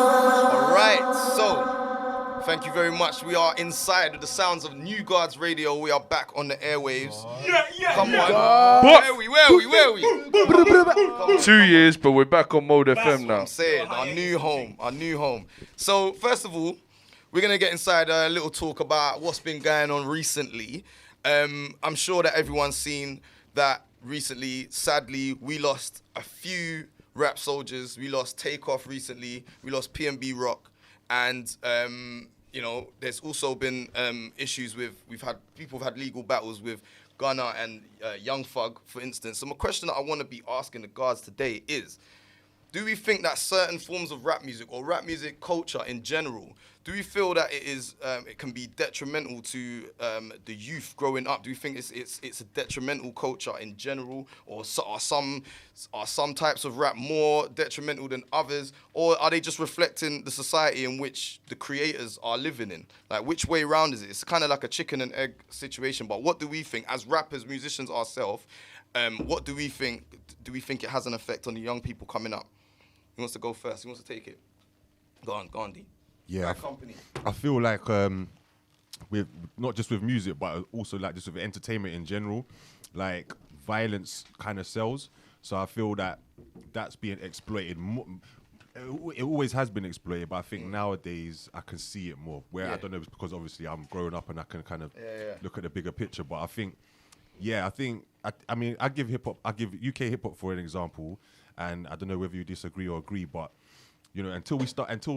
Alright, so thank you very much. We are inside with the sounds of New Guardz Radio. We are back on the airwaves. Come on. Where are we? 2 years, but we're back on Mode FM now. I'm saying, our new home. So, first of all, we're going to get inside a little talk about what's been going on recently. I'm sure that everyone's seen that recently, sadly, we lost a few rap soldiers. We lost Takeoff recently. We lost PNB Rock. And, there's also been issues with, people have had legal battles with Gunna and Young Thug, for instance. So my question that I want to be asking the guards today is, do we think that certain forms of rap music or rap music culture in general, do we feel that it can be detrimental to the youth growing up? Do you think it's a detrimental culture in general, or are some types of rap more detrimental than others, or are they just reflecting the society in which the creators are living in? Like, which way round is it? It's kind of like a chicken and egg situation. But what do we think as rappers, musicians ourselves? What do we think? Do we think it has an effect on the young people coming up? Who wants to go first? Who wants to take it? Go on, D. Yeah, I feel like with not just with music, but also like just with entertainment in general, like violence kind of sells. So I feel that that's being exploited. It always has been exploited, but I think nowadays I can see it more. I don't know, it's because obviously I'm growing up and I can kind of look at the bigger picture. But I think, I give UK hip hop for an example, and I don't know whether you disagree or agree, but until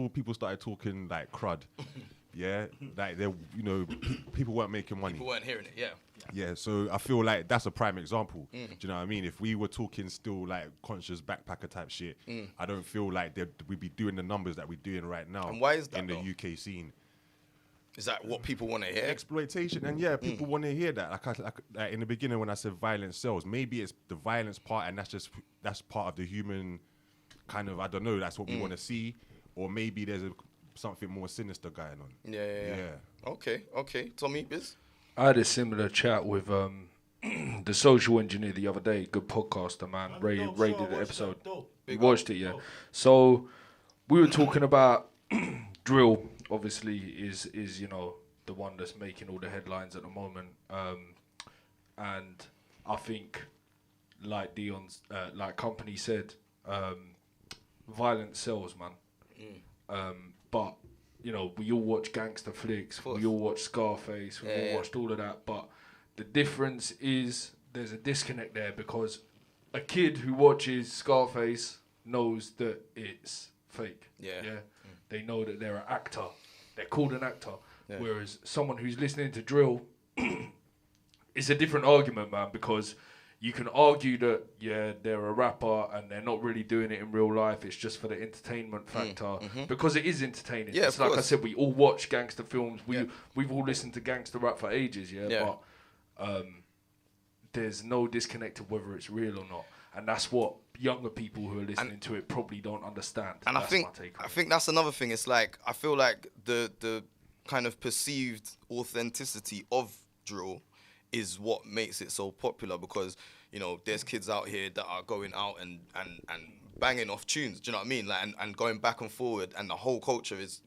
people started talking like crud, like people weren't making money. People weren't hearing it, Yeah, so I feel like that's a prime example. Do you know what I mean? If we were talking still like conscious backpacker type shit, I don't feel like we'd be doing the numbers that we're doing right now. And why is that in the though? UK scene? Is that what people want to hear? Exploitation, and people want to hear that. Like in the beginning when I said violence sells, maybe it's the violence part, and that's part of the human kind of, I don't know, that's what we want to see, or maybe there's something more sinister going on. Yeah. Okay. Tommy Biz? I had a similar chat with the social engineer the other day. Good podcaster, man. Ray did an episode. You watched it, yeah. So we were talking about drill. Obviously, is the one that's making all the headlines at the moment. And I think, like Dion's, like Company said, violence sells, man. But we all watch gangster flicks, we all watch Scarface, we all watched all of that. But the difference is there's a disconnect there, because a kid who watches Scarface knows that it's fake. They know that they're an actor. They're called an actor. Whereas someone who's listening to drill, it's a different argument, man, because you can argue that, they're a rapper and they're not really doing it in real life. It's just for the entertainment factor, because it is entertaining. Yeah, it's like I said, we all watch gangster films. We've all listened to gangster rap for ages, but there's no disconnect of whether it's real or not. And that's what younger people who are listening to it probably don't understand. And that's my take on I think that's another thing. It's like, I feel like the kind of perceived authenticity of drill is what makes it so popular, because there's kids out here that are going out and banging off tunes. Do you know what I mean? Like, and going back and forward, and the whole culture is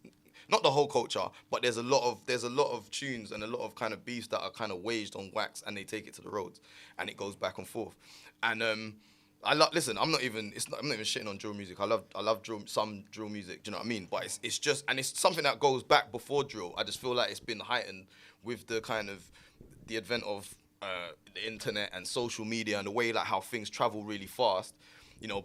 not the whole culture, but there's a lot of tunes and a lot of kind of beefs that are kind of waged on wax, and they take it to the roads, and it goes back and forth. And listen, I'm not even shitting on drill music. I love some drill music. Do you know what I mean? But it's just, and it's something that goes back before drill. I just feel like it's been heightened with the kind of the advent of the internet and social media, and the way like how things travel really fast.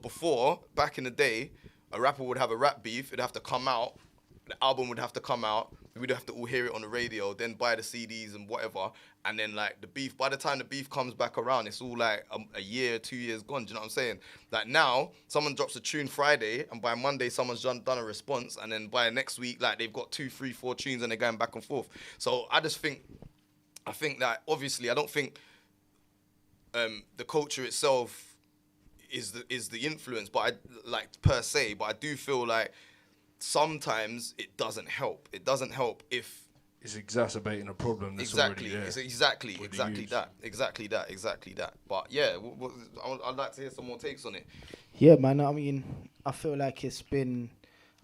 Before, back in the day, a rapper would have a rap beef. It'd have to come out. The album would have to come out. We'd have to all hear it on the radio, then buy the CDs and whatever. And then like the beef, by the time the beef comes back around, it's all like a year, 2 years gone. Do you know what I'm saying? Like now, someone drops a tune Friday, and by Monday, someone's done a response. And then by next week, like they've got 2, 3, 4 tunes, and they're going back and forth. So I think that obviously, I don't think the culture itself is the influence, but I do feel like sometimes it doesn't help. It doesn't help if it's exacerbating a problem that's exactly already there. It's exactly that. But yeah, I'd like to hear some more takes on it. Yeah, man. I mean, I feel like it's been.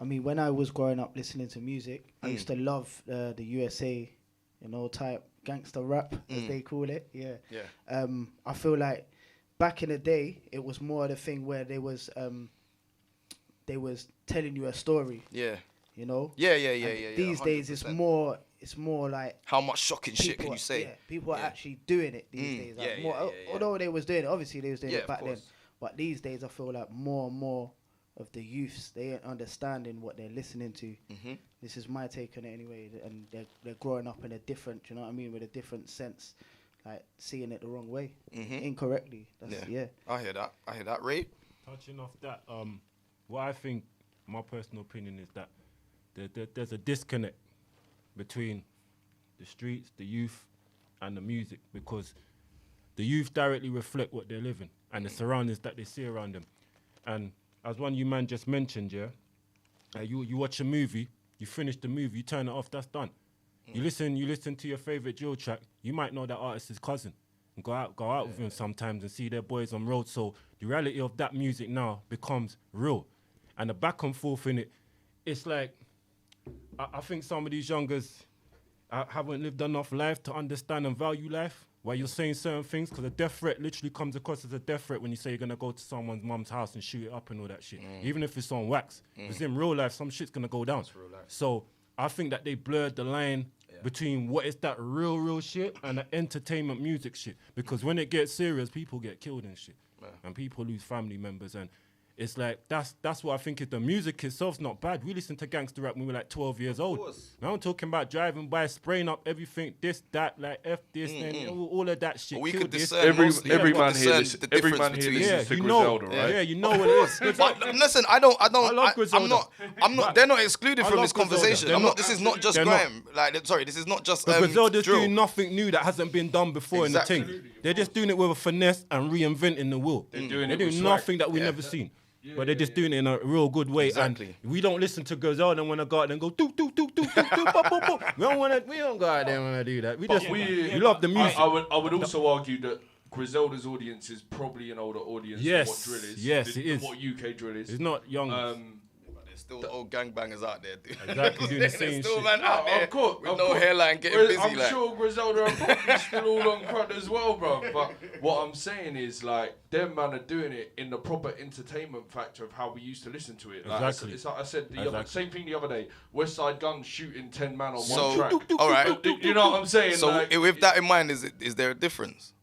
I mean, when I was growing up listening to music, I used to love the USA, type gangster rap as they call it. Yeah. Yeah. I feel like back in the day, it was more the thing where they was telling you a story. Yeah. Yeah. These 100%. days, it's more like how much shocking shit can you say? Yeah, people are actually doing it these days. Like although they was doing it, obviously they was doing it back then. But these days, I feel like more and more of the youths, they ain't understanding what they're listening to. This is my take on it anyway, and they're growing up in a different, you know what I mean, with a different sense, like seeing it the wrong way, incorrectly. I hear that. Ray? Touching off that, what I think, my personal opinion is that there's a disconnect between the streets, the youth, and the music, because the youth directly reflect what they're living and the surroundings that they see around them. And as one you man just mentioned, you watch a movie, you finish the movie, you turn it off, that's done. You listen to your favorite drill track, you might know that artist's cousin, and go out with him sometimes and see their boys on road. So the reality of that music now becomes real, and the back and forth in it, it's like I think some of these youngers haven't lived enough life to understand and value life. Why you're saying certain things, because a death threat literally comes across as a death threat when you say you're going to go to someone's mum's house and shoot it up and all that shit. Even if it's on wax. Because in real life, some shit's going to go down. So I think that they blurred the line between what is that real shit and the entertainment music shit. Because when it gets serious, people get killed and shit. And people lose family members. And it's like, that's what I think is the music itself's not bad. We listened to gangster rap when we were like 12 years old. Now I'm talking about driving by, spraying up everything, this, that, like F this, and all of that shit. But we could this. discern every man here listens to Griselda, right? Yeah, you know what it is. But listen, I'm not. They're not excluded from this conversation. This is not just grime. This is not just Griselda's drill. doing nothing new that hasn't been done before in the thing. They're just doing it with a finesse and reinventing the wheel. They're doing nothing that we've never seen. But they're just doing it in a real good way. Exactly. And we don't listen to Griselda and want to go out and go do. We don't go out there and want to do that. We love the music. I would also argue that Griselda's audience is probably an older audience than what drill is. Yes, it is. What UK drill is. It's not young. There's still old gangbangers out there, dude. Exactly, doing the same There's still shit. man out there with no hairline getting busy. I'm sure Griselda are probably still all on crud as well, bro. But what I'm saying is, like, them man are doing it in the proper entertainment factor of how we used to listen to it. Like, Exactly. it's like I said, same thing the other day. West Side Gun shooting 10 man on one track. All right. You know what I'm saying? So like, with that in mind, is there a difference?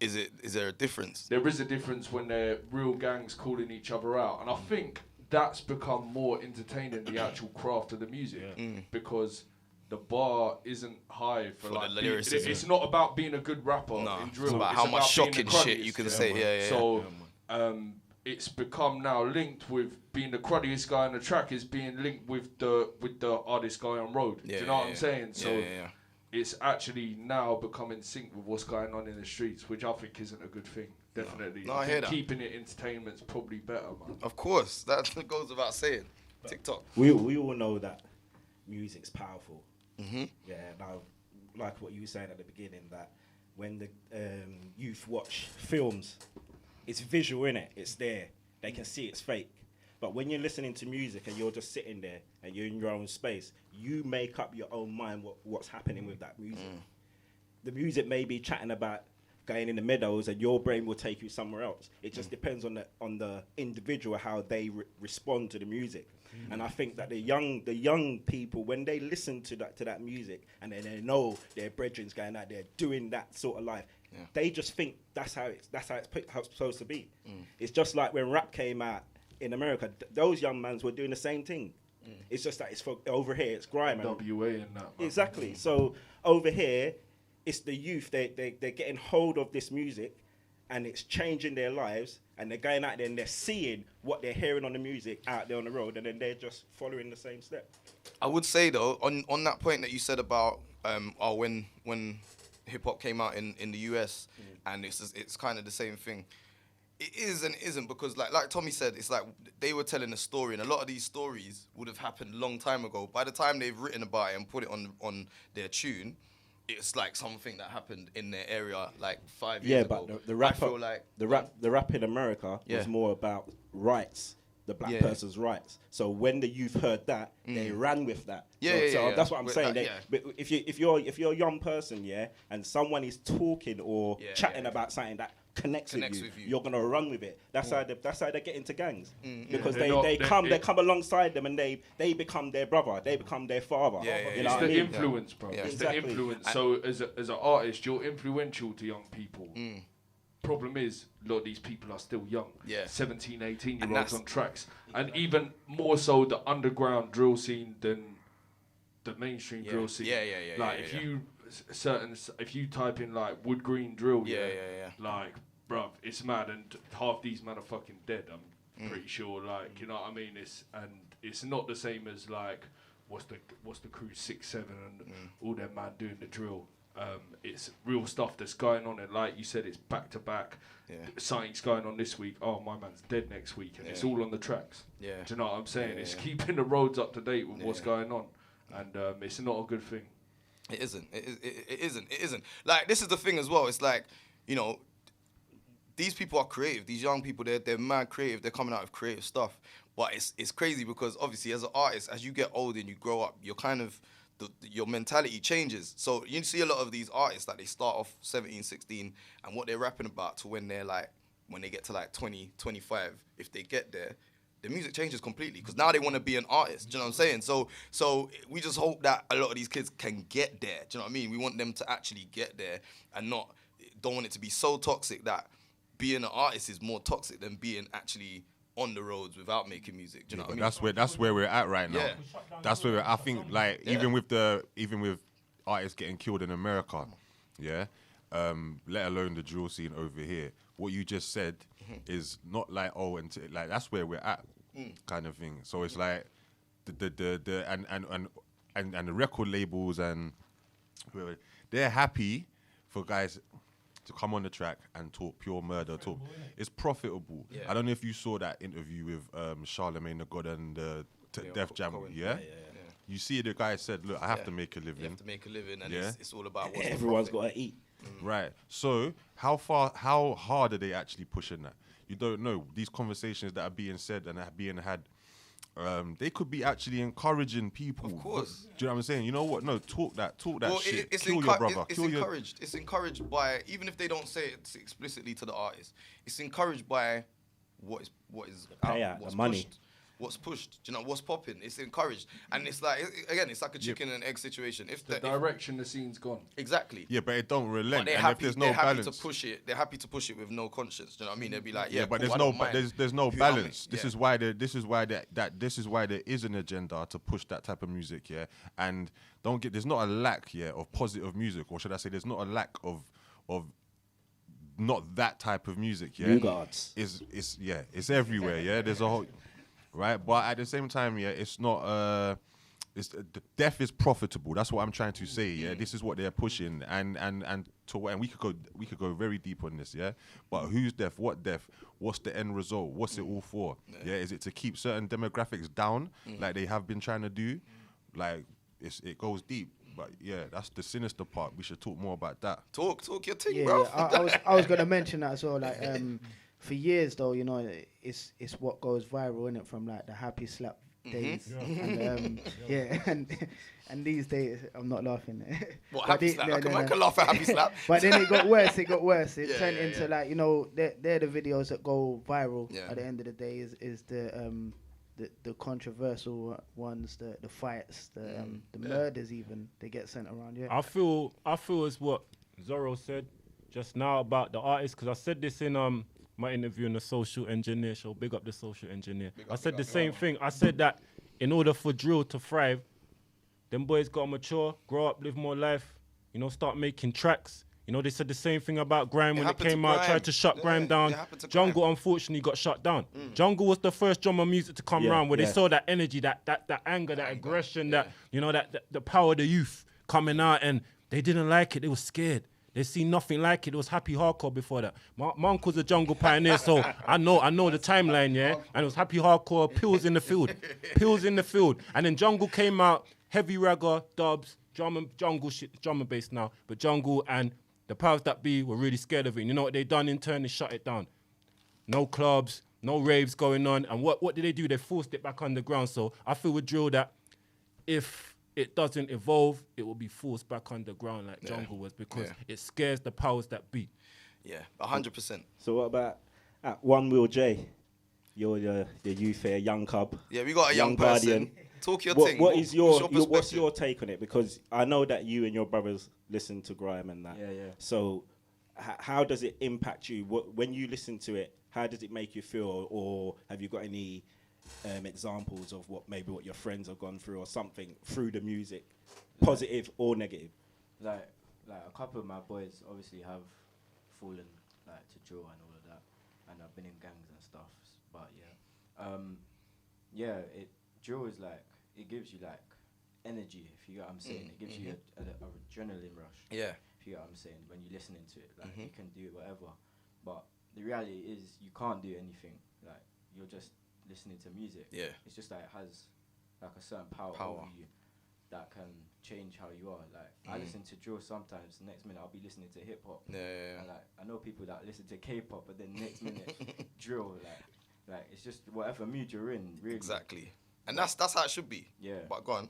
Is there a difference? There is a difference when they're real gangs calling each other out, and I think that's become more entertaining, the actual craft of the music, because the bar isn't high for like the lyricism. It's not about being a good rapper in drill. It's about how much shocking shit you can say. So it's become now linked with being the cruddiest guy on the track is being linked with the hardest guy on road. Do you know what I'm saying? So it's actually now becoming synced with what's going on in the streets, which I think isn't a good thing. Definitely. No, I hear that. Keeping it entertainment's probably better, man. Of course, that goes without saying. TikTok. We all know that music's powerful. Yeah. Now, like what you were saying at the beginning, that when the youth watch films, it's visual, innit? It's there. They can see it's fake. But when you're listening to music and you're just sitting there and you're in your own space, you make up your own mind what's happening with that music. The music may be chatting about going in the meadows, and your brain will take you somewhere else. It just depends on the individual how they respond to the music. And I think that the young people, when they listen to that music and then they know their brethren's going out there doing that sort of life, they just think that's how it's supposed to be. It's just like when rap came out in America, those young mans were doing the same thing. It's just that it's over here, it's grime. WA and that. Exactly. So over here, it's the youth. They're getting hold of this music, and it's changing their lives. And they're going out there and they're seeing what they're hearing on the music out there on the road, and then they're just following the same step. I would say though, on that point that you said about when hip hop came out in the US, and it's kind of the same thing. It is and it isn't, because like Tommy said, it's like they were telling a story, and a lot of these stories would have happened a long time ago. By the time they've written about it and put it on their tune, it's like something that happened in their area like 5 years ago. Yeah, but the rap in America was more about rights. the black person's rights. So when the youth heard that, they ran with that. So that's what I'm saying. But if you're a young person, and someone is talking or chatting about something that connects with you, you're gonna run with it. That's how they get into gangs, because they come alongside them and they become their brother, they become their father. It's the influence, bro. It's the influence. So as an artist, you're influential to young people. Problem is, a lot of these people are still young. 17, 18-year-olds on tracks, and even more so the underground drill scene than the mainstream drill scene. If you type in like wood green drill, like, bruv, it's mad, and half these men are fucking dead. I'm pretty sure, like, you know what I mean. It's not the same as like what's the crew 6, 7 and all them man doing the drill. It's real stuff that's going on, and like you said, it's back to back. Something's going on this week. Oh, my man's dead next week, and it's all on the tracks. Do you know what I'm saying? It's keeping the roads up to date with what's going on, and it's not a good thing. It isn't. It isn't. Like, this is the thing as well. It's like, you know, these people are creative. These young people, they're mad creative. They're coming out with creative stuff. But it's crazy because obviously as an artist, as you get older and you grow up, you're kind of your mentality changes. So you see a lot of these artists that they start off 17, 16, and what they're rapping about to when they get to like 20, 25, if they get there, the music changes completely because now they want to be an artist. Do you know what I'm saying? So we just hope that a lot of these kids can get there. Do you know what I mean? We want them to actually get there and don't want it to be so toxic that being an artist is more toxic than being actually on the roads without making music. Do you know what I mean? That's where we're at right now. That's where I think, like, even with artists getting killed in America, let alone the drill scene over here. What you just said is not like like that's where we're at, kind of thing. So it's like and the record labels and they're happy for guys to come on the track and talk pure murder. It's profitable. I don't know if you saw that interview with Charlemagne the God and Def Jam. You see the guy said, look, I have to make a living. You have to make a living, and it's all about what's everyone's got to eat. Right. So how hard are they actually pushing that? You don't know. These conversations that are being said and are being had, they could be actually encouraging people. Of course. Do you know what I'm saying? You know what? No, talk that shit. Kill your brother. It's encouraged. It's encouraged by, even if they don't say it explicitly to the artist, it's encouraged by what is the payout, the money. What's pushed, do you know, what's popping? It's encouraged. And it's like, again, it's like a chicken and egg situation. If the direction the scene's gone. Exactly. Yeah, but it don't relent. They're and happy, if there's no balance. They're happy to push it with no conscience. Do you know what I mean? They'll be like, but cool, there's no balance. This is why there is an agenda to push that type of music, And there's not a lack, of positive music, or should I say there's not a lack of not that type of music, Guardz. It's everywhere, There's a whole right, but at the same time, it's not. The death is profitable. That's what I'm trying to say. This is what they're pushing, and we could go very deep on this. But who's deaf? What deaf? What's the end result? What's it all for? Is it to keep certain demographics down, like they have been trying to do? Like it goes deep. But that's the sinister part. We should talk more about that. Talk your thing, bro. I was gonna mention that as well. Like for years though, you know, it's what goes viral, innit, from like the happy slap days. And these days I'm not laughing. What happy slap? I can laugh at happy slap. But then it got worse. It turned into like, you know, they're the videos that go viral at the end of the day is the controversial ones, the fights, the murders even, they get sent around. I feel as what Zorro said just now about the artists, because I said this in my interview in the Social Engineer show. Big up the Social Engineer. I said the same thing. I said that in order for drill to thrive, them boys got to mature, grow up, live more life, you know, start making tracks. You know, they said the same thing about grime when it came out, tried to shut grime down. Jungle, unfortunately, got shut down. Jungle was the first drummer music to come around where they saw that energy, that anger, that aggression, that, you know, that the power of the youth coming out, and they didn't like it. They were scared. They seen nothing like it. It was happy hardcore before that. My uncle's a jungle pioneer, so I know the timeline, and it was happy hardcore, pills in the field. And then jungle came out, heavy ragga, dubs, jungle shit, drum and bass now, but jungle and the powers that be were really scared of it. And you know what they done in turn? They shut it down. No clubs, no raves going on. And what did they do? They forced it back underground. So I feel with drill that if it doesn't evolve, it will be forced back underground like jungle was, because it scares the powers that be. Yeah, 100%. So what about at One Wheel J? You're the youth here, young cub. Yeah, we got a young person. guardian. Talk your thing. What's perspective? your take on it? Because I know that you and your brothers listen to grime and that. Yeah, yeah. So how does it impact you? When you listen to it, how does it make you feel? Or have you got any examples of what your friends have gone through or something through the music, positive or negative? Like a couple of my boys obviously have fallen like to drill and all of that, and I've been in gangs and stuff. But drill is like, it gives you like energy, if you get what I'm saying. It gives you a adrenaline rush. Yeah. If you get what I'm saying, when you're listening to it, like you can do whatever. But the reality is you can't do anything. Like, you're just listening to music. Yeah. It's just like it has like a certain power over you that can change how you are. Like, I listen to drill sometimes, the next minute I'll be listening to hip hop. Yeah. And like, I know people that listen to K-pop, but then next minute drill. Like it's just whatever mood you're in, really. Exactly. And that's how it should be. Yeah. But go on.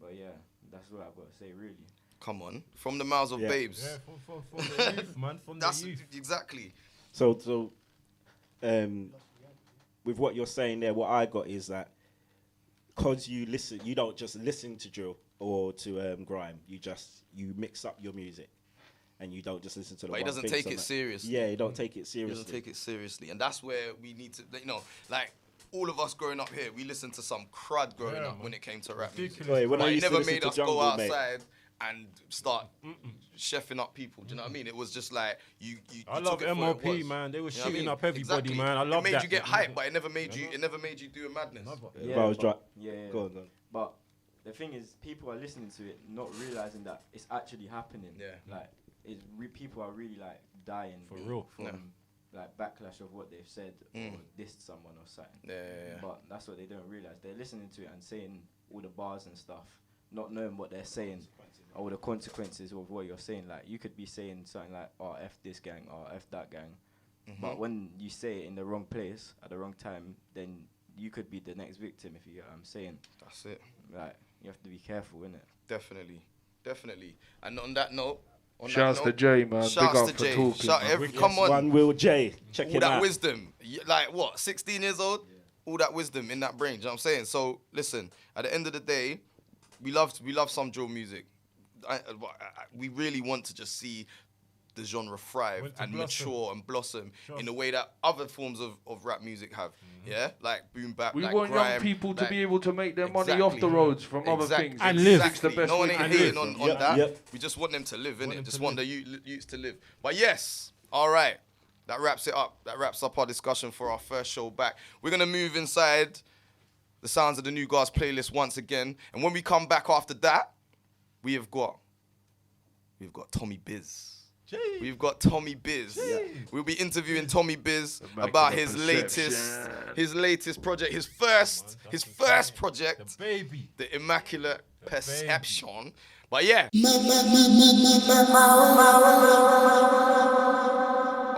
But yeah, that's what I've got to say, really. Come on, from the mouths of babes. Yeah, from the youth, man. From the youth. Exactly. So, with what you're saying there, what I got is that because you don't just listen to drill or to grime. You mix up your music, and you don't just listen to the. But he doesn't take it seriously. Yeah, he don't take it seriously. He doesn't take it seriously, and that's where we need to, like. All of us growing up here, we listened to some crud growing up when it came to rap music. It never made us go outside and start chefing up people. Do you know what I mean? It was just like you I love MOP, man. They were shooting up everybody, man. I love that. It made you get hyped, but it never made you do a madness. Yeah, I was dry. Yeah. Go on. But the thing is, people are listening to it, not realizing that it's actually happening. Yeah. Like, people are really like dying for real from like backlash of what they've said or dissed someone or something. Yeah. But that's what they don't realize. They're listening to it and saying all the bars and stuff, not knowing what they're saying or the consequences of what you're saying. Like, you could be saying something like, "Oh, F this gang," or "F that gang," but when you say it in the wrong place at the wrong time, then you could be the next victim, if you get what I'm saying. That's it. Like, you have to be careful, innit? Definitely. And on that note, shouts to Jay, man. Big up for talking. Come on. One Will Jay. Check all it that out. wisdom. Like, what, 16 years old? All that wisdom in that brain. Do you know what I'm saying? So, listen, at the end of the day, we love some drill music. We really want to just see the genre thrive and mature and blossom in the way that other forms of rap music have. Yeah? Like boom bap, we like want grime, young people to like, be able to make their money off the roads from other things. And live. It's the best no one way ain't to hating live. on that. We just want them to live, innit? Just want the youths to live. But yes, all right. That wraps it up. That wraps up our discussion for our first show back. We're going to move inside the sounds of the new Guardz playlist once again. And when we come back after that, we've got Tommy Biz. We've got Tommy Biz. We'll be interviewing Tommy Biz about his latest project, his first project, the Immaculate Perception. But yeah.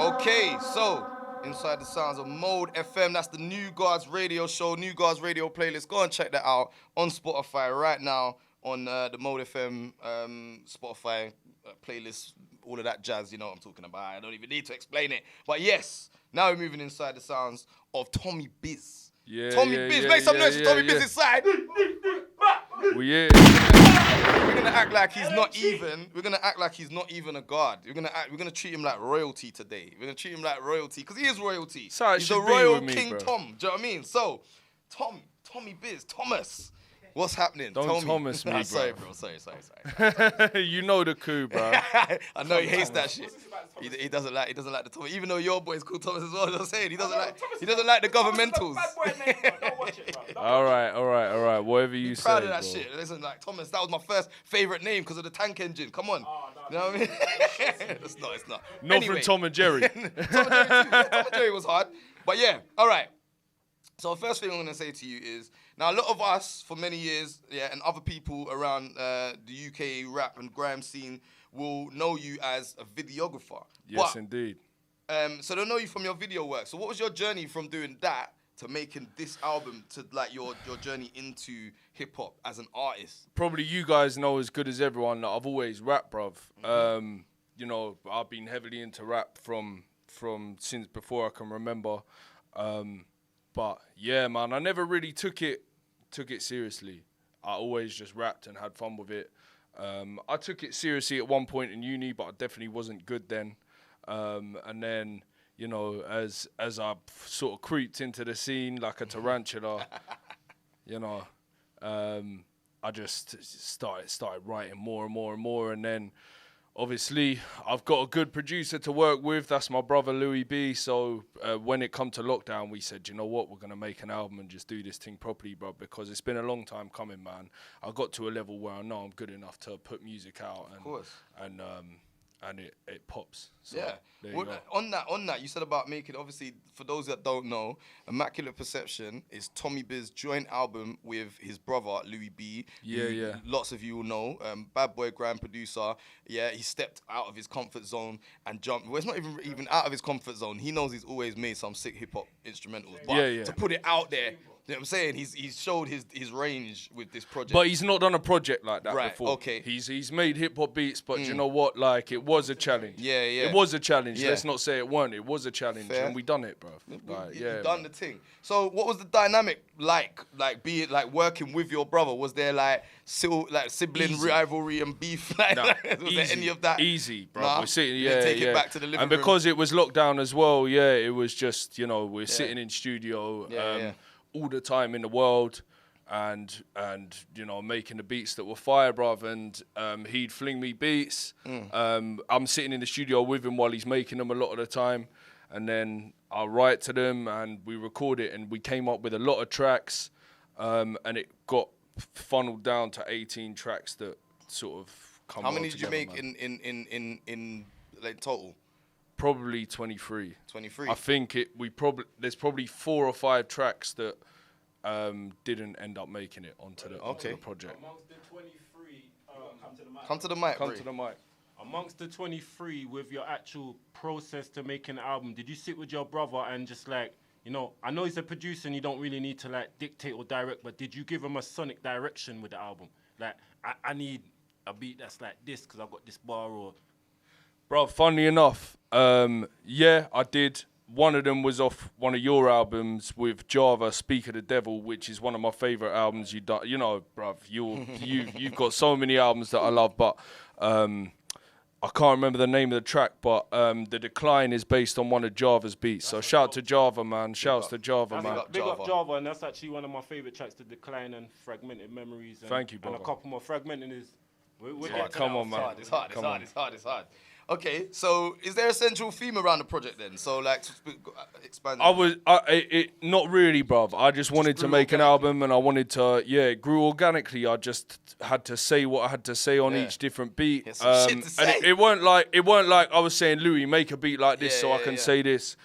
Okay, so inside the sounds of Mode FM, that's the new Guardz radio show, new Guardz radio playlist. Go and check that out on Spotify right now on the Mode FM Spotify playlist. All of that jazz, you know what I'm talking about. I don't even need to explain it. But yes, now we're moving inside the sounds of Tommy Biz. Tommy Biz, make some noise for Tommy Biz inside. We're gonna act like he's not even. We're gonna act like he's not even a guard. We're gonna treat him like royalty today. We're gonna treat him like royalty because he is royalty. He's a royal King Tom. Do you know what I mean? So, Tommy Biz, Thomas. What's happening? Don't Thomas me, bro. Sorry, bro. Sorry. You know the coup, bro. I know he hates that shit. He doesn't like the Thomas. Even though your boy's called Thomas as well. I'm saying he doesn't like the governmentals. All right. Whatever you say. Proud of that shit. Listen, like Thomas, that was my first favorite name because of the tank engine. Come on. You know what I mean? It's not. Not anyway. From Tom and Jerry. Tom and Jerry was hard. But yeah, all right. So the first thing I'm going to say to you is, now a lot of us for many years, and other people around the UK rap and grime scene will know you as a videographer. Yes, indeed. So I know you from your video work. So what was your journey from doing that to making this album to like your journey into hip hop as an artist? Probably you guys know as good as everyone that I've always rapped, bruv. You know, I've been heavily into rap from since before I can remember. But yeah, man, I never really took it seriously. I always just rapped and had fun with it. I took it seriously at one point in uni, but I definitely wasn't good then. And then, you know, as I sort of creeped into the scene like a tarantula, you know, I just started writing more and more and more. And then, obviously, I've got a good producer to work with. That's my brother, Louis B. So when it come to lockdown, we said, you know what, we're going to make an album and just do this thing properly, bro, because it's been a long time coming, man. I got to a level where I know I'm good enough to put music out. And, of course. And it pops. So yeah. Well, on that, you said about making, obviously, for those that don't know, Immaculate Perception is Tommy Biz joint album with his brother, Louis B. Yeah. Lots of you will know. Bad boy, grand producer. Yeah, he stepped out of his comfort zone and jumped. Well, it's not even out of his comfort zone. He knows he's always made some sick hip-hop instrumentals. But to put it out there, you know what I'm saying? He's showed his range with this project. But he's not done a project like that right, before. Okay. He's made hip hop beats, but you know what? Like, it was a challenge. Yeah. It was a challenge. Yeah. Let's not say it weren't. It was a challenge, Fair. and we done it, bro. Like, You done the thing. So what was the dynamic like being like working with your brother? Was there like sibling rivalry and beef? Like, nah, was there any of that? Easy, bro. Nah? We're sitting, Take it back to the living and room. because it was lockdown as well, it was just, you know, we're sitting in studio all the time in the world, and you know, making the beats that were fire, bruv, and he'd fling me beats. I'm sitting in the studio with him while he's making them a lot of the time, and then I'll write to them and we record it, and we came up with a lot of tracks, and it got funneled down to 18 tracks that sort of come. How many did together, you make in like total? Probably 23. 23. I think there's probably 4 or 5 tracks that didn't end up making it onto the project. Amongst the 23, come to the mic. Come to the mic. Amongst the 23, with your actual process to making an album, did you sit with your brother and just like, you know, I know he's a producer and you don't really need to like dictate or direct, but did you give him a sonic direction with the album? Like, I need a beat that's like this because I've got this bar or... Bro, funny enough, yeah, I did. One of them was off one of your albums with Java, Speak of the Devil, which is one of my favourite albums you've done. You know, bruv, you've got so many albums that I love, but I can't remember the name of the track, but The Decline is based on one of Java's beats. So shout to Java, man. Shouts to Java, man. Big up Java, and that's actually one of my favourite tracks, The Decline and Fragmented Memories. And, thank you, brother. And a couple more. Fragmented is... Come on, man. It's hard. Okay, so is there a central theme around the project then? So like, expand. Not really, bruv. I just wanted to make an album, and I wanted to, it grew organically. I just had to say what I had to say on each different beat. Shit to say. And it weren't like I was saying, Louis, make a beat like this so I can say this.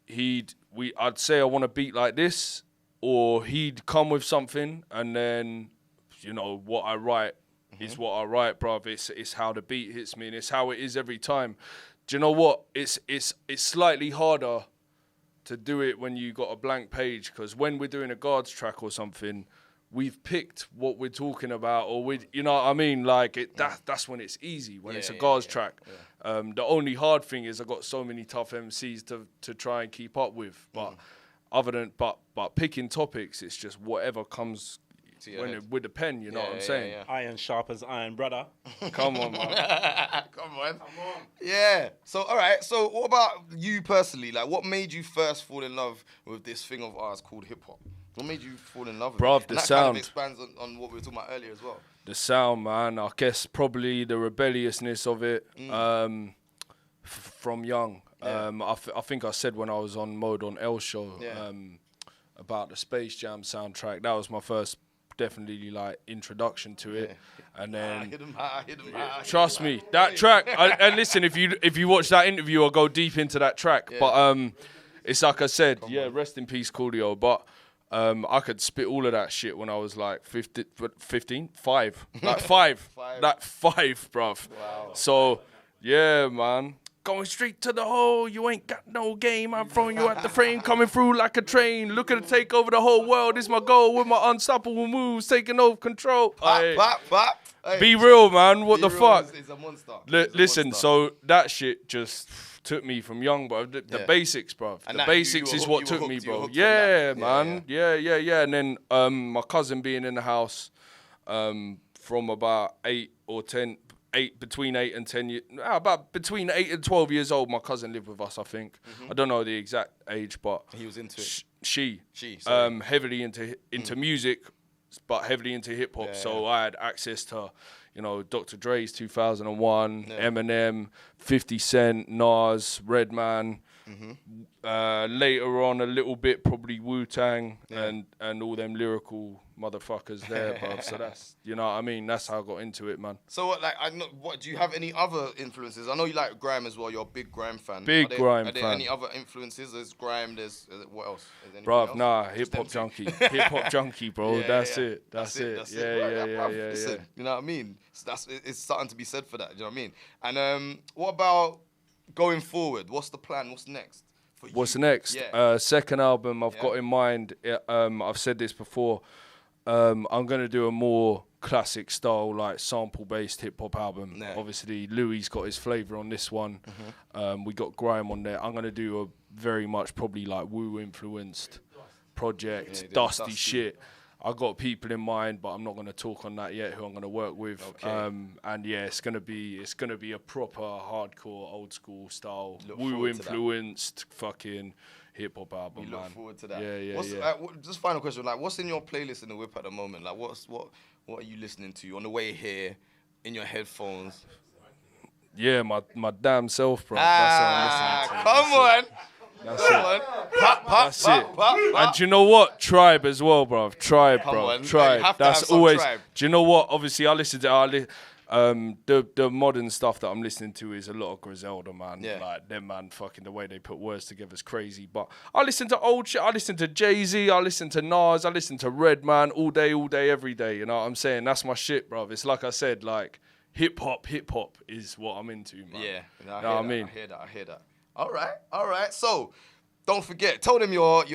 I'd say I want a beat like this, or he'd come with something, and then, you know, what I write. Is what I write, bruv. It's how the beat hits me, and it's how it is every time. Do you know what? It's slightly harder to do it when you got a blank page, because when we're doing a Guardz track or something, we've picked what we're talking about, or you know what I mean? Like that's when it's easy, when it's a Guardz track. Yeah. The only hard thing is I got so many tough MCs to try and keep up with. But other than but picking topics, it's just whatever comes. With the pen, you know what I'm saying? Yeah. Iron sharp as iron, brother. Come on, man. Come on. Yeah. So, all right. So, what about you personally? Like, what made you first fall in love with this thing of ours called hip hop? What made you fall in love with Bruv, it? the that sound. kind of expands on what we were talking about earlier as well. The sound, man. I guess probably the rebelliousness of it from young. Yeah. I think I said when I was on Mode on L Show about the Space Jam soundtrack. That was my first definitely like introduction to it, and then hit 'em, trust me, that track. And listen, if you watch that interview, I'll go deep into that track. But it's like I said, rest in peace, Coolio. But I could spit all of that shit when I was like 15, 5, like 5, like 5, bruv. Wow. So yeah, man. Going straight to the hole, you ain't got no game. I'm throwing you at the frame, coming through like a train. Looking to take over the whole world is my goal. With my unstoppable moves, taking over control. Hey. Be real, man. What the fuck? It's a monster. Listen, so that shit just took me from young, bro. The basics, bro. The basics is what took me, bro. Yeah, man. Yeah. And then my cousin being in the house from about 8 or 10. Between 8 and 10 years, about between 8 and 12 years old, my cousin lived with us, I think. I don't know the exact age, but he was into it. She heavily into music, but heavily into hip hop. So I had access to, Dr. Dre's 2001, Eminem, 50 Cent, Nas, Redman. Later on, a little bit probably Wu-Tang and all them lyrical motherfuckers there, bruv. So that's, you know what I mean? That's how I got into it, man. So what do you have any other influences? I know you like grime as well. You're a big grime fan. Grime fan. Are there any other influences? There's grime. There's what else? Bruv, nah, hip hop junkie. Hip hop junkie, bro. That's it. That's it. Yeah. Listen, you know what I mean? It's something to be said for that. You know what I mean? And what about going forward? What's the plan? What's next? What's next? Second album I've got in mind. I've said this before. I'm going to do a more classic style, like sample-based hip-hop album. Obviously, Louis got his flavour on this one. We got grime on there. I'm going to do a very much probably like Wu-influenced project, dusty shit. I got people in mind, but I'm not going to talk on that yet. Who I'm going to work with, and it's going to be a proper hardcore, old school style, Wu-influenced fucking hip hop album. You look forward to that. Yeah. Just final question: like, what's in your playlist in the whip at the moment? Like, what are you listening to on the way here, in your headphones? Yeah, my damn self, bro. That's what I'm listening to. Come on. That's it. That's it. And do you know what? Tribe as well, bro. Tribe, bro. Tribe. That's always. Tribe. Do you know what? Obviously, I listen to the modern stuff that I'm listening to is a lot of Griselda, man. Like them, man. Fucking the way they put words together is crazy. But I listen to old shit. I listen to Jay-Z. I listen to Nas. I listen to Redman all day, every day. You know what I'm saying? That's my shit, bro. It's like I said, like hip hop is what I'm into, man. Yeah. You know what I mean? I hear that. All right. So, don't forget. Tell them your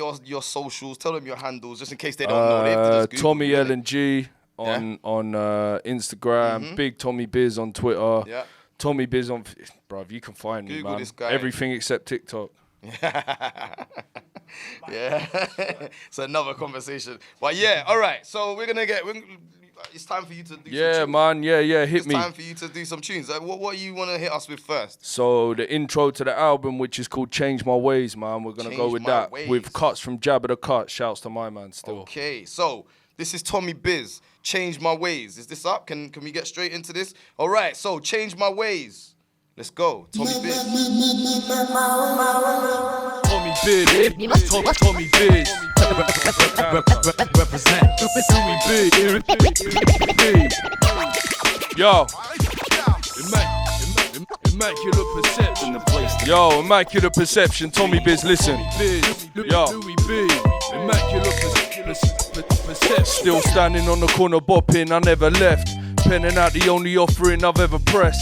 socials. Tell them your handles, just in case they don't know. They have to just Google Tommy L&G on Instagram. Big Tommy Biz on Twitter. Yeah. Tommy Biz on, bruv. You can find Google me, man. This guy. Everything except TikTok. Yeah. It's another conversation. But all right. So it's time for you to do some tunes. Yeah, man. Hit me. It's time for you to do some tunes. What do you want to hit us with first? So the intro to the album, which is called Change My Ways, man. We're going to go with that. With cuts from Jabba the Cut. Shouts to my man still. Okay, so this is Tommy Biz. Change My Ways. Is this up? Can we get straight into this? All right, so Change My Ways. Let's go. Tommy Biz. Tommy Biz. Tommy Biz. Represent. Tommy Biz. Yo. Immaculate perception. Yo, immaculate perception. Tommy Biz, listen. Yo. Immaculate perception. Still standing on the corner bopping, I never left. Penning out the only offering I've ever pressed.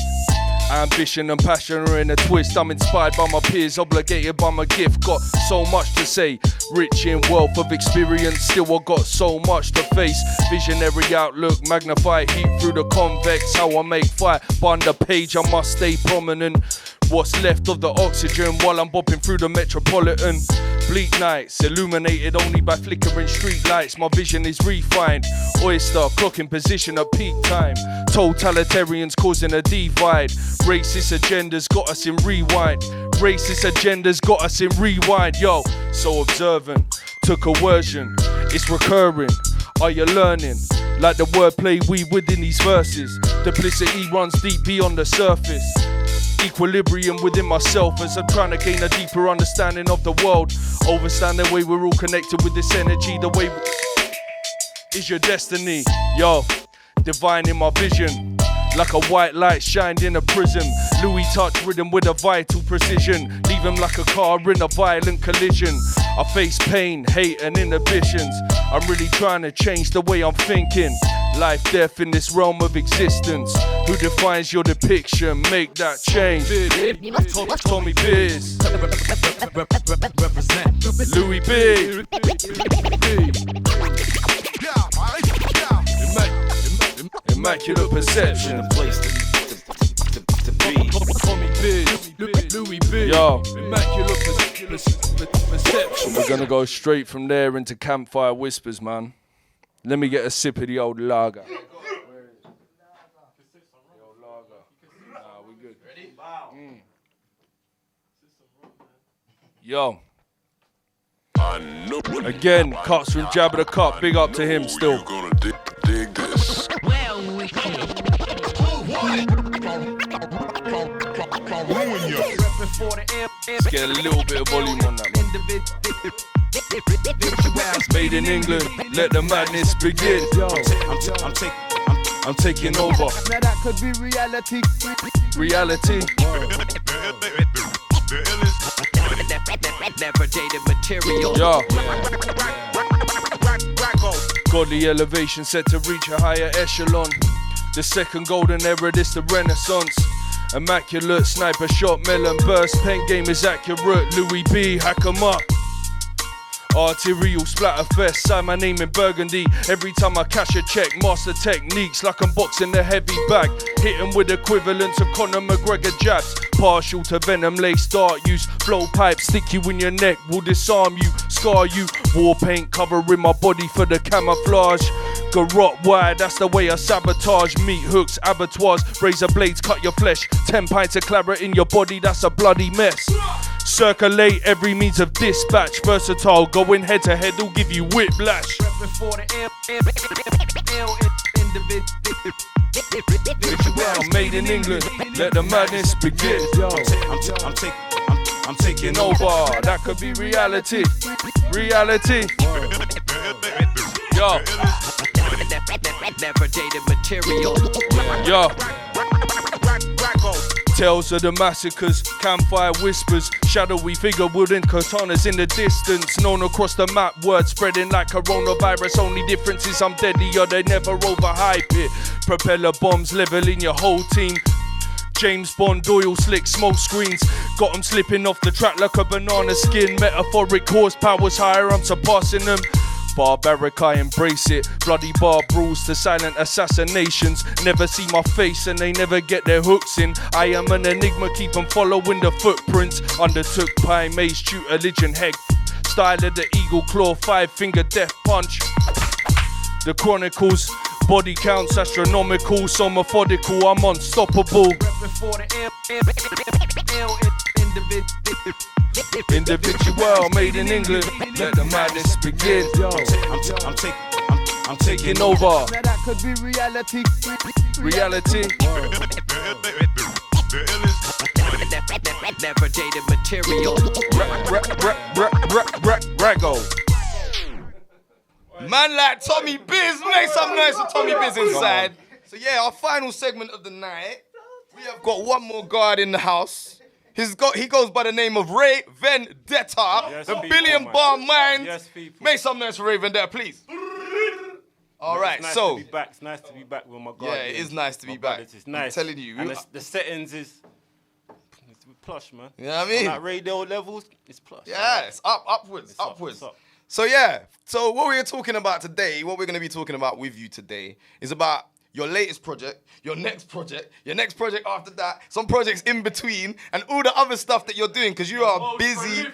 Ambition and passion are in a twist. I'm inspired by my peers, obligated by my gift. Got so much to say, rich in wealth of experience. Still I got so much to face. Visionary outlook, magnified heat through the convex. How I make fire, but on the page I must stay prominent. What's left of the oxygen while I'm bopping through the metropolitan. Bleak nights, illuminated only by flickering street lights. My vision is refined. Oyster, clock in position at peak time. Totalitarians causing a divide. Racist agendas got us in rewind. Racist agendas got us in rewind. Yo, so observant to coercion. It's recurring. Are you learning? Like the wordplay we within these verses. Duplicity runs deep beyond the surface. Equilibrium within myself as I'm trying to gain a deeper understanding of the world. Understand the way we're all connected with this energy. The way is your destiny. Yo, divine in my vision. Like a white light shined in a prism. Louis touch rhythm with a vital precision. Leave him like a car in a violent collision. I face pain, hate and inhibitions. I'm really trying to change the way I'm thinking. Life, death in this realm of existence. Who defines your depiction? Make that change. Tommy Biz, Louis B. Immaculate perception. The place to be. Tommy Biz, Louis B. Yo, immaculate perception. We're gonna go straight from there into Campfire Whispers, man. Let me get a sip of the old lager. Yo. Again, cuts from Jabba the Cup. Big up to him still. You're gonna dig this. Let's get a little bit of volume on that, man. Made in England, let the madness begin. Yo, I'm taking over. Now that could be reality. Reality. Never dated material. Yo. Godly elevation set to reach a higher echelon. The second golden era, this the renaissance. Immaculate sniper shot, melon burst, pen game is accurate. Louis B, hack 'em up. Arterial splatter fest, sign my name in burgundy. Every time I cash a check, master techniques like I'm boxing the heavy bag. Hitting with equivalents of Conor McGregor jabs. Partial to venom lace dart use. Flow pipe, stick you in your neck, will disarm you, scar you. War paint covering my body for the camouflage. Garrot wide, that's the way I sabotage. Meat hooks, abattoirs, razor blades cut your flesh. 10 pints of claret in your body, that's a bloody mess. Circulate every means of dispatch. Versatile, going head to head will give you whiplash. Made in England, let the madness begin. Yo, I'm taking over. That could be reality. Reality. Yo. Never dated material. Yo. Tales of the massacres, campfire whispers, shadowy figure wielding katanas in the distance, known across the map, words spreading like coronavirus. Only difference is I'm deadlier, they never overhype it. Propeller bombs leveling your whole team. James Bond, oil slick, smoke screens. Got 'em slipping off the track like a banana skin. Metaphoric horsepower's higher, I'm surpassing them. Barbaric, I embrace it. Bloody bar brawls to silent assassinations. Never see my face and they never get their hooks in. I am an enigma, keep 'em following the footprints. Undertook pie, maze, tutelage head. Style of the eagle claw, 5-finger death punch. The chronicles, body counts astronomical. So methodical, I'm unstoppable. Individual, made in England, let the madness begin. Yo, I'm taking over. Now that could be reality. Reality. Never dated material. Rago. Man like Tommy Biz, make some noise for Tommy Biz inside. So yeah, our final segment of the night. We have got one more guard in the house. He goes by the name of Ray Vendetta, yes, the people, billion bar mind. Yes, people. Make some noise for Ray Vendetta, please. All right, it's nice so to be back. It's nice to be back with my guardians. yeah, it is nice to be back. It's nice. I'm telling you, and the settings is it's plush, man. You know what I mean? On that radio levels, it's plush. Yeah, it's upwards. It's up. So yeah, so what we're talking about today, what we're going to be talking about with you today is about your latest project, your next project after that, some projects in between, and all the other stuff that you're doing because you are busy.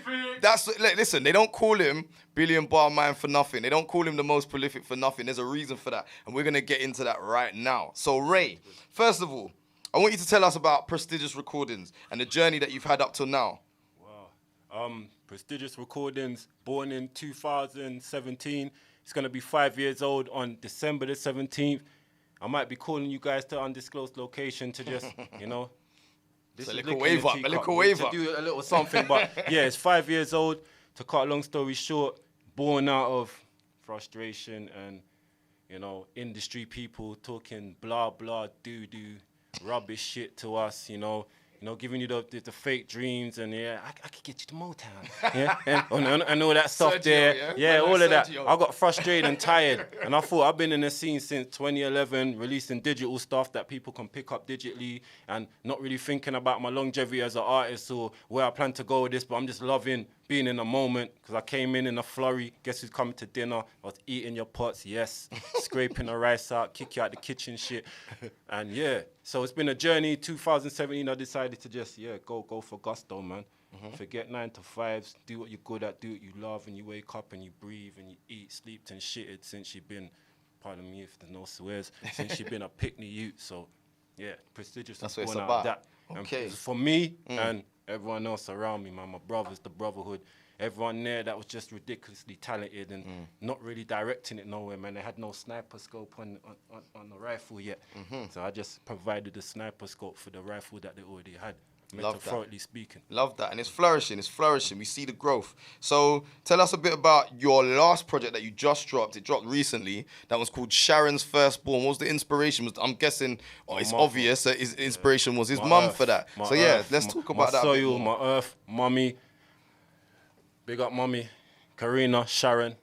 Listen, they don't call him billion bar man for nothing. They don't call him the most prolific for nothing. There's a reason for that, and we're going to get into that right now. So Ray, first of all, I want you to tell us about Prestigious Recordings and the journey that you've had up till now. Wow. Prestigious Recordings, born in 2017. It's going to be 5 years old on December the 17th. I might be calling you guys to undisclosed location to just, It's a little wave up, to do a little something. But yeah, it's 5 years old. To cut a long story short, born out of frustration and, industry people talking blah, blah, doo-doo, rubbish shit to us, you know, giving you the fake dreams and I could get you to Motown, yeah, and all that stuff Sergio, there, all of that. Sergio. I got frustrated and tired, and I thought I've been in the scene since 2011, releasing digital stuff that people can pick up digitally, and not really thinking about my longevity as an artist or where I plan to go with this, but I'm just loving being in the moment, because I came in a flurry. Guess who's coming to dinner? I was eating your pots, yes. Scraping the rice out, kick you out the kitchen shit. And yeah, so it's been a journey. 2017, I decided to just, go for gusto, man. Forget 9 to 5s, do what you're good at, do what you love, and you wake up and you breathe and you eat, sleep and shitted since you've been, pardon me if there's no swears, since you've been a pickney youth. So yeah, prestigious. That's what it's born out about. of that. Okay. And for me and everyone else around me, man, my brothers, the brotherhood, everyone there that was just ridiculously talented and not really directing it nowhere, man. They had no sniper scope on the rifle yet. So I just provided the sniper scope for the rifle that they already had, metaphorically speaking. Love that. And it's flourishing. We see the growth. So tell us a bit about your last project that you just dropped. It dropped recently. That was called Sharon's Firstborn. What was the inspiration? I'm guessing, it's obvious that his inspiration was his mum for that. So let's talk about that. My soil, my earth, mummy. Big up mummy, Karina, Sharon.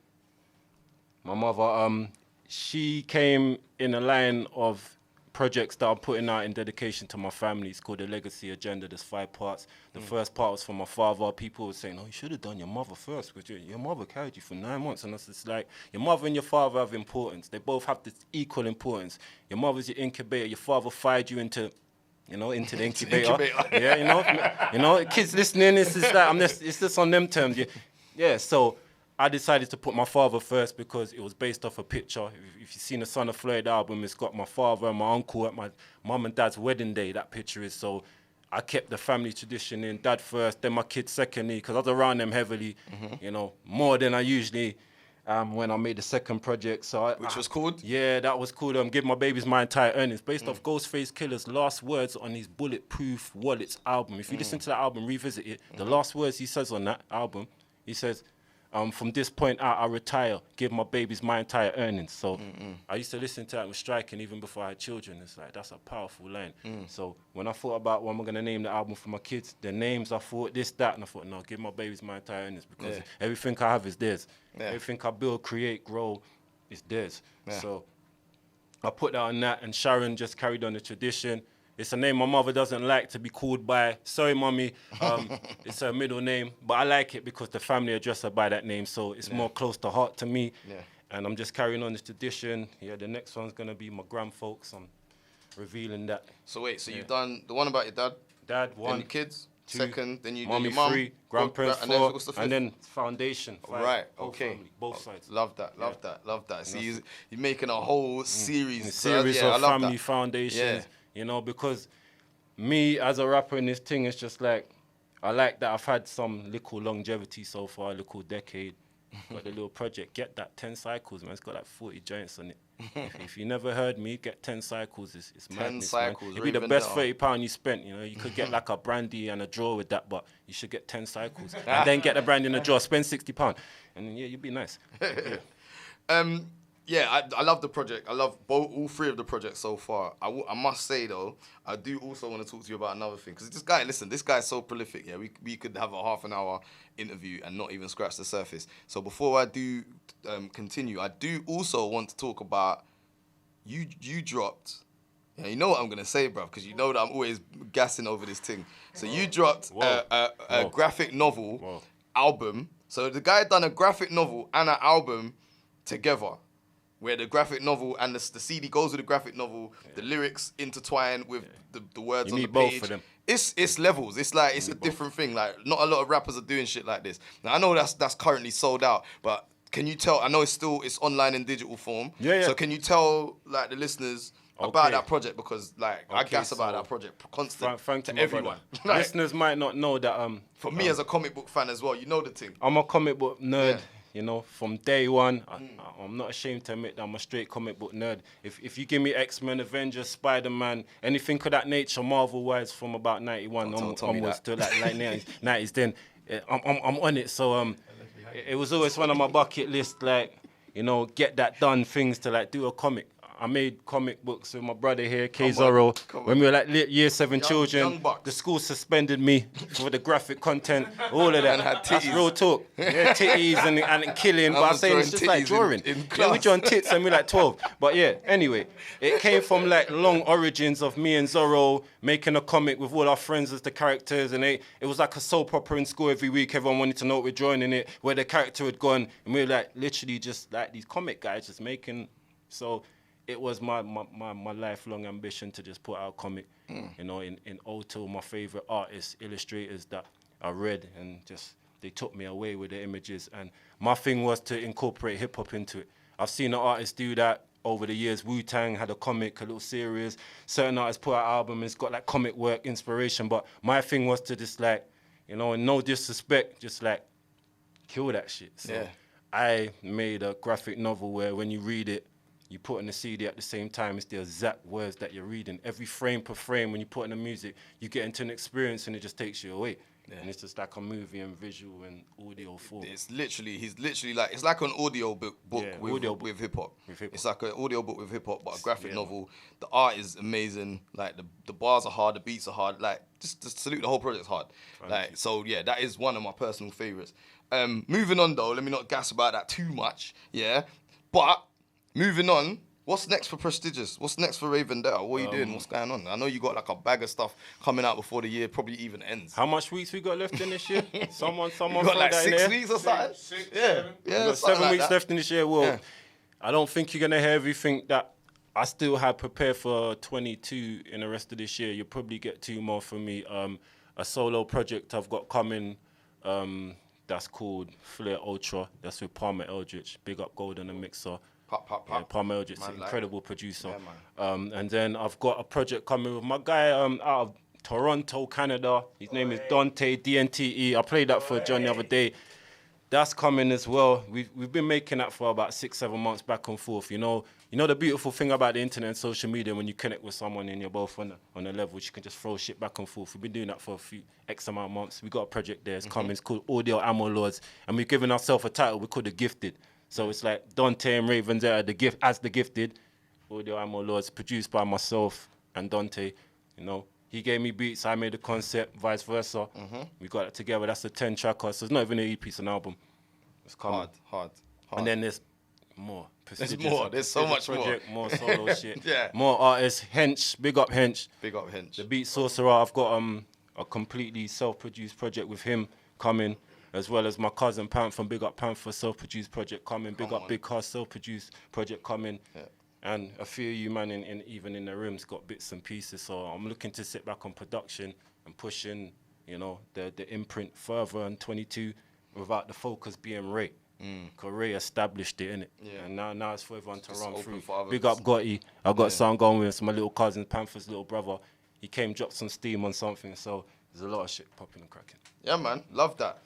My mother, she came in a line of projects that I'm putting out in dedication to my family. It's called the Legacy Agenda. There's 5 parts. The first part was for my father. People were saying, you should have done your mother first, because your mother carried you for 9 months. And it's just like, your mother and your father have importance. They both have this equal importance. Your mother's your incubator. Your father fired you into the incubator. Yeah, you know, kids listening, it's just on them terms. Yeah, so I decided to put my father first because it was based off a picture. If you've seen the Son of Floyd album, it's got my father and my uncle at my mum and dad's wedding day, that picture is. So I kept the family tradition in, dad first, then my kids secondly, because I was around them heavily, more than I usually when I made the second project. Which was called? Yeah, that was called Give My Babies My Entire Earnings, based off Ghostface Killer's last words on his Bulletproof Wallets album. If you listen to that album, revisit it, the last words he says on that album, he says, from this point out, I retire, give my babies my entire earnings. So I used to listen to that and was striking even before I had children. It's like, that's a powerful line. So when I thought about what am I going to name the album for my kids, the names, I thought this, that, and I thought, no, give my babies my entire earnings, because everything I have is theirs. Everything I build, create, grow is theirs. So I put that on that, and Sharon just carried on the tradition. It's a name my mother doesn't like to be called by. Sorry, mommy. It's her middle name, but I like it because the family address her by that name, so it's more close to heart to me. And I'm just carrying on this tradition. Yeah, the next one's gonna be my grandfolks. I'm revealing that. So wait, so you've done the one about your dad? Dad, one. Then your kids? 2. Second, then you do mommy your mum? 3, grandparents 4, what's the fifth? and then foundation 5. Right, whole okay. family, both sides. Love that. See, you're making a whole series. A series of family foundations. You know, because me as a rapper in this thing, it's just like, I like that I've had some little longevity so far, a little decade. Got the little project, get that 10 cycles, man. It's got like 40 joints on it. If you never heard me, get 10 cycles. It's 10 madness, cycles, man. It'd be the best £30 you spent. You know, you could get like a brandy and a draw with that, but you should get 10 cycles and then get the brandy and a draw. Spend £60, and then, you'd be nice. I love the project. I love all 3 of the projects so far. I must say though, I do also want to talk to you about another thing, because this guy is so prolific. Yeah, we could have a half an hour interview and not even scratch the surface. So before I do continue, I do also want to talk about you dropped. Yeah, you know what I'm gonna say, bruv, because you know that I'm always gassing over this thing. So you dropped a graphic novel album. So the guy done a graphic novel and an album together, where the graphic novel and the CD goes with the graphic novel, the lyrics intertwine with the words on the page. Both of them. It's levels. It's like it's a different thing. Like, not a lot of rappers are doing shit like this. Now I know that's currently sold out, but can you tell? I know it's online in digital form. So can you tell like the listeners about that project, because like I gas about that project constantly to everyone. Like, listeners might not know that. For me as a comic book fan as well, you know the thing. I'm a comic book nerd. Yeah. You know, from day one, I'm not ashamed to admit that I'm a straight comic book nerd. If you give me X-Men, Avengers, Spider-Man, anything of that nature, Marvel-wise, from about 91 onwards to like 90s, then I'm on it. So it was always one of my bucket list, like, you know, get that done things to like do a comic. I made comic books with my brother here, K Zorro. When we were like year 7 children, the school suspended me for the graphic content, all of that. That's real talk. Yeah, titties and killing. But I'm saying it's just like drawing. Yeah, we drawing tits and we like 12. But yeah, anyway, it came from like long origins of me and Zorro making a comic with all our friends as the characters, and it was like a soap opera in school every week. Everyone wanted to know what we're drawing in it, where the character had gone, and we were like literally just like these comic guys just making. So it was my lifelong ambition to just put out a comic, you know, in ode to my favorite artists, illustrators that I read, and just they took me away with the images. And my thing was to incorporate hip hop into it. I've seen the artists do that over the years. Wu-Tang had a comic, a little series. Certain artists put out an album, it's got like comic work inspiration. But my thing was to just like, you know, and no disrespect, just like kill that shit. So I made a graphic novel where when you read it, you put in the CD at the same time, it's the exact words that you're reading. Every frame per frame, when you put in the music, you get into an experience and it just takes you away. Yeah. And it's just like a movie and visual and audio form. He's literally like, it's like an audio book with hip hop. It's like an audio book with hip hop, but a graphic novel. The art is amazing. Like the bars are hard, the beats are hard. Like just salute, the whole project's hard. Like, so yeah, that is one of my personal favorites. Moving on though, let me not gas about that too much. Yeah, but moving on, what's next for Prestigious? What's next for Ray Vendetta? What are you doing? What's going on? I know you got like a bag of stuff coming out before the year probably even ends. How much weeks we got left in this year? Someone you got like 6 weeks or something? Yeah. We got 7 weeks left in this year. Well, I don't think you're going to hear everything that I still have prepared for 22 in the rest of this year. You'll probably get 2 more from me. A solo project I've got coming that's called Flair Ultra. That's with Palmer Eldritch. Big up Gold on the mixer. Pop. Yeah, Palmer Eldritch, an incredible producer. Yeah, and then I've got a project coming with my guy out of Toronto, Canada. His name is Dante, DNTE. I played that for John the other day. That's coming as well. We've been making that for about 6-7 months back and forth. You know the beautiful thing about the internet and social media, when you connect with someone and you're both on a level, you can just throw shit back and forth. We've been doing that for a few X amount of months. We got a project there. It's coming. It's called Audio Ammo Lords, and we've given ourselves a title we call The Gifted. So it's like Dante and Ray Vandetta, The Gifted, Audio Ammo Lords, produced by myself and Dante. You know, he gave me beats, I made the concept, vice versa. We got it together. That's a 10-tracker, so it's not even an EP, it's an album. It's coming. Hard. And then there's more. There's more. There's so much project, more solo shit. Yeah. More artists. Hench, big up Hench. Big up Hench. The Beat Sorcerer. I've got a completely self-produced project with him coming, as well as my cousin Panther, Big Up Panther, self-produced project coming. Big up Big Cuz, self-produced project coming. Yeah. And a few of you man even in the rooms got bits and pieces. So I'm looking to sit back on production and pushing, you know, the imprint further on 22 without the focus being Ray. Because Ray established it, innit? Yeah. And now it's for everyone to run through. Big up Gotti. I got something going with my little cousin, Panther's little brother. He came, dropped some steam on something, so there's a lot of shit popping and cracking. Yeah, man. Love that.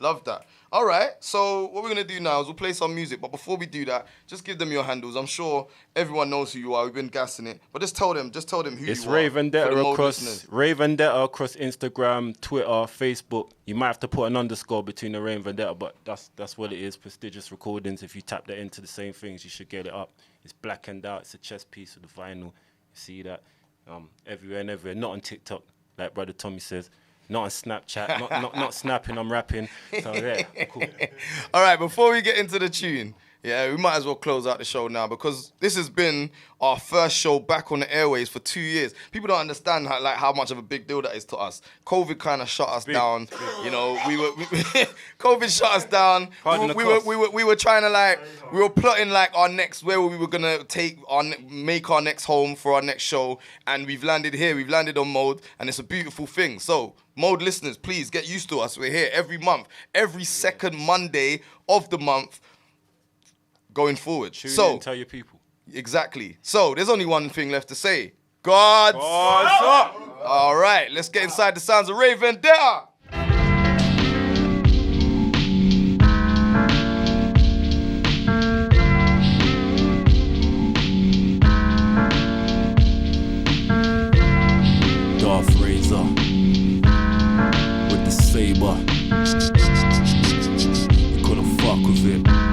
All right. So what we're going to do now is we'll play some music. But before we do that, just give them your handles. I'm sure everyone knows who you are. We've been gassing it. But just tell them who you are. It's Ray Vendetta across Instagram, Twitter, Facebook. You might have to put an underscore between the Ray and Vendetta, but that's what it is. Prestigious Recordings. If you tap that into the same things, you should get it up. It's blackened out. It's a chest piece with the vinyl. You see that everywhere and everywhere. Not on TikTok, like Brother Tommy says. Not on Snapchat, not snapping, I'm rapping. So yeah, cool. All right, before we get into the tune, we might as well close out the show now because this has been our first show back on the airways for 2 years. People don't understand how much of a big deal that is to us. COVID kind of shut us down. You know, COVID shut us down. We were trying to we were plotting our next, where we were gonna make our next home for our next show, and we've landed here. We've landed on Mode, and it's a beautiful thing. So Mode listeners, please get used to us. We're here every month, every second Monday of the month. Going forward. Tune in and tell your people. Exactly. So there's only one thing left to say. Guardz up. All right, let's get inside the sounds of Ray Vendetta. Darth Razor with the saber. You couldn't fuck with it.